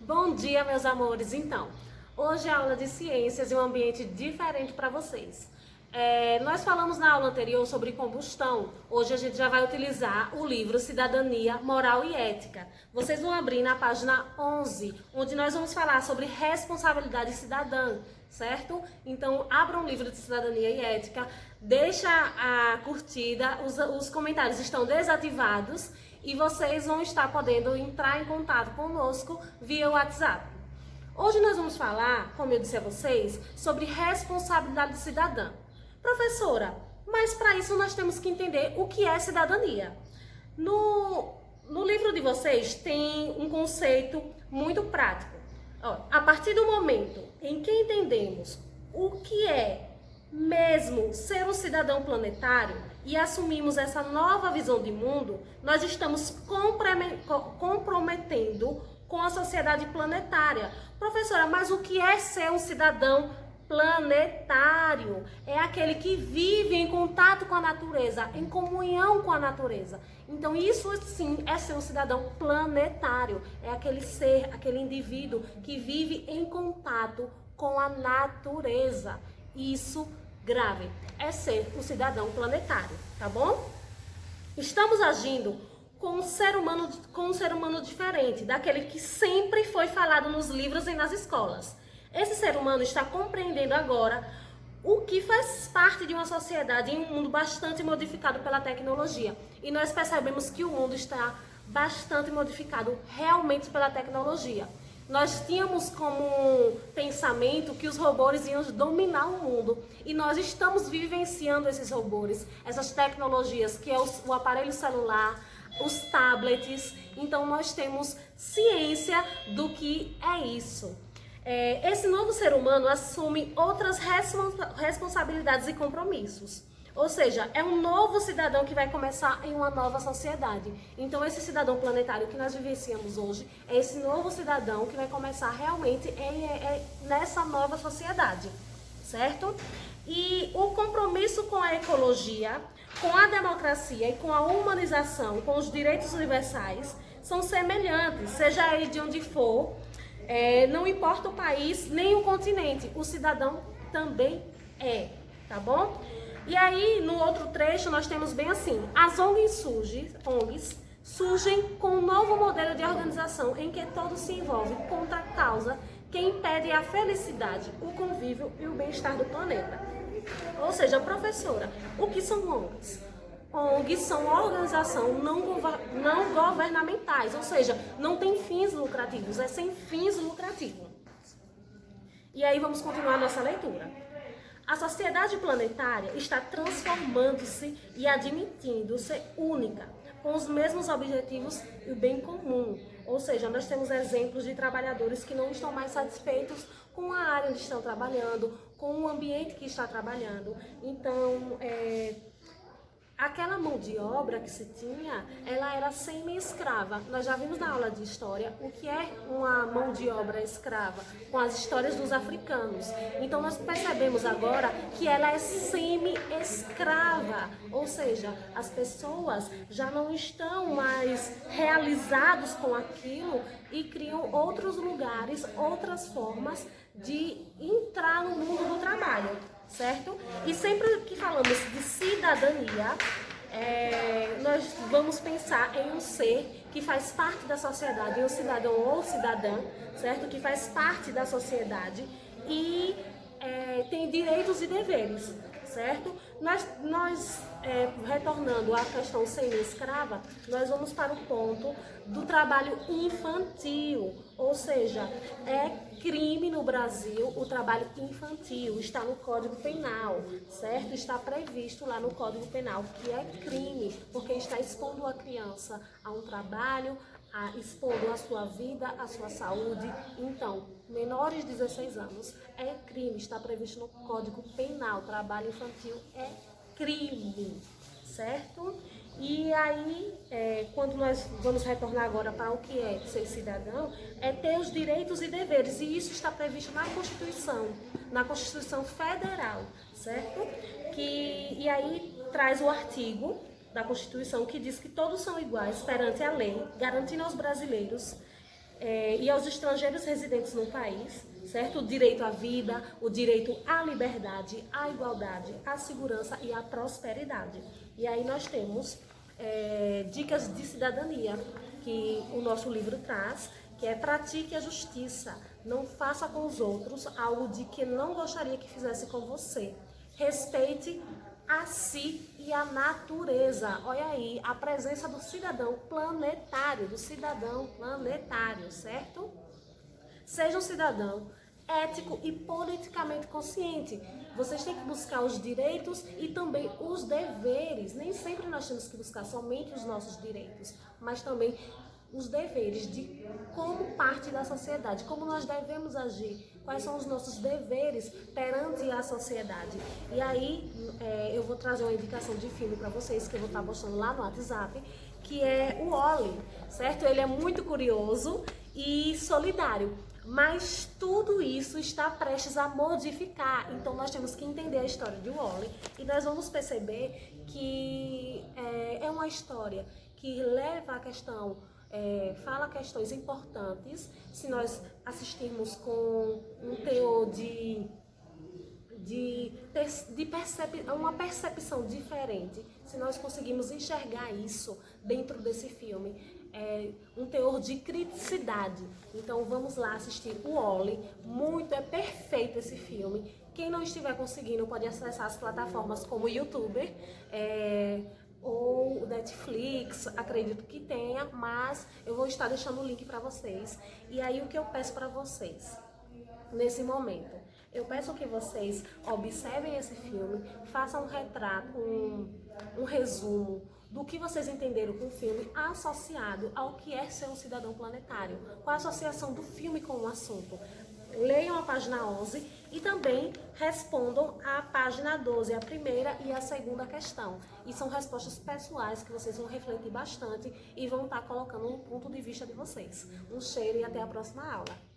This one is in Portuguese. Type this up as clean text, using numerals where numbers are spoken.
Bom dia, meus amores. Então, hoje é aula de ciências e um ambiente diferente para vocês. Nós falamos na aula anterior sobre combustão. Hoje a gente já vai utilizar o livro Cidadania, Moral e Ética. Vocês vão abrir na página 11, onde nós vamos falar sobre responsabilidade cidadã, certo? Então, abram o livro de Cidadania e Ética, deixa a curtida, os comentários estão desativados e vocês vão estar podendo entrar em contato conosco via WhatsApp. Hoje nós vamos falar, como eu disse a vocês, sobre responsabilidade cidadã. Professora, mas para isso nós temos que entender o que é cidadania. No livro de vocês tem um conceito muito prático. A partir do momento em que entendemos o que é mesmo ser um cidadão planetário e assumimos essa nova visão de mundo, nós estamos comprometendo com a sociedade planetária. Professora, mas o que é ser um cidadão planetário? É aquele que vive em contato com a natureza, em comunhão com a natureza. Então isso sim é ser um cidadão planetário. É aquele ser, aquele indivíduo que vive em contato com a natureza. Isso grave é ser um cidadão planetário, tá bom? Estamos agindo com um ser humano diferente daquele que sempre foi falado nos livros e nas escolas. Esse ser humano está compreendendo agora o que faz parte de uma sociedade em um mundo bastante modificado pela tecnologia. E nós percebemos que o mundo está bastante modificado realmente pela tecnologia. Nós tínhamos como pensamento que os robôs iam dominar o mundo. E nós estamos vivenciando esses robôs, essas tecnologias, que é o aparelho celular, os tablets. Então nós temos ciência do que é isso. Esse novo ser humano assume outras responsabilidades e compromissos. Ou seja, é um novo cidadão que vai começar em uma nova sociedade. Então, esse cidadão planetário que nós vivenciamos hoje é esse novo cidadão que vai começar realmente nessa nova sociedade, certo? E o compromisso com a ecologia, com a democracia e com a humanização, com os direitos universais, são semelhantes, seja aí de onde for, não importa o país nem o continente, o cidadão também tá bom? E aí, no outro trecho, nós temos bem assim: as ONGs surgem com um novo modelo de organização em que todos se envolvem contra a causa que impede a felicidade, o convívio e o bem-estar do planeta. Ou seja, professora, o que são ONGs? ONGs são organizações não governamentais, ou seja, não tem fins lucrativos, é sem fins lucrativos. E aí vamos continuar a nossa leitura. A sociedade planetária está transformando-se e admitindo-se única, com os mesmos objetivos e o bem comum. Ou seja, nós temos exemplos de trabalhadores que não estão mais satisfeitos com a área onde estão trabalhando, com o ambiente que está trabalhando. Então, aquela mão de obra que se tinha, ela era semi-escrava. Nós já vimos na aula de história o que é uma mão de obra escrava, com as histórias dos africanos. Então nós percebemos agora que ela é semi-escrava, ou seja, as pessoas já não estão mais realizados com aquilo e criam outros lugares, outras formas de entrar no mundo do trabalho. Certo? E sempre que falamos de cidadania, nós vamos pensar em um ser que faz parte da sociedade, em um cidadão ou cidadã, certo? Que faz parte da sociedade e tem direitos e deveres, certo? Nós retornando à questão semi-escrava, nós vamos para o ponto do trabalho infantil, ou seja, é crime no Brasil o trabalho infantil, está no Código Penal, certo? Está previsto lá no Código Penal que é crime, porque está expondo a criança a um trabalho, expondo a sua vida, a sua saúde. Então, menores de 16 anos é crime, está previsto no Código Penal, trabalho infantil é crime, certo? E aí, quando nós vamos retornar agora para o que é ser cidadão, é ter os direitos e deveres, e isso está previsto na Constituição Federal, certo? E aí traz o artigo da Constituição que diz que todos são iguais perante a lei, garantindo aos brasileiros e aos estrangeiros residentes no país, certo? O direito à vida, o direito à liberdade, à igualdade, à segurança e à prosperidade. E aí nós temos dicas de cidadania que o nosso livro traz, que é pratique a justiça, não faça com os outros algo de que não gostaria que fizesse com você. Respeite a si e a natureza. Olha aí, a presença do cidadão planetário, certo? Seja um cidadão ético e politicamente consciente. Vocês têm que buscar os direitos e também os deveres. Nem sempre nós temos que buscar somente os nossos direitos, mas também os deveres de como parte da sociedade, como nós devemos agir, quais são os nossos deveres perante a sociedade. E aí eu vou trazer uma indicação de filme para vocês, que eu vou estar postando lá no WhatsApp, que é o Wall-E, certo? Ele é muito curioso e solidário, mas tudo isso está prestes a modificar. Então nós temos que entender a história de Wall-E e nós vamos perceber que é uma história que leva a questão, fala questões importantes. Se nós assistirmos com um teor uma percepção diferente, se nós conseguimos enxergar isso dentro desse filme, um teor de criticidade. Então vamos lá assistir o Wall-E, é perfeito esse filme. Quem não estiver conseguindo pode acessar as plataformas como o YouTube, ou o Netflix, acredito que tenha, mas eu vou estar deixando o link para vocês. E aí o que eu peço para vocês nesse momento? Eu peço que vocês observem esse filme, façam um retrato, um resumo do que vocês entenderam com o filme associado ao que é ser um cidadão planetário. Qual a associação do filme com o assunto? Leiam a página 11 e também respondam a página 12, a primeira e a segunda questão. E são respostas pessoais que vocês vão refletir bastante e vão estar colocando no ponto de vista de vocês. Um cheiro e até a próxima aula.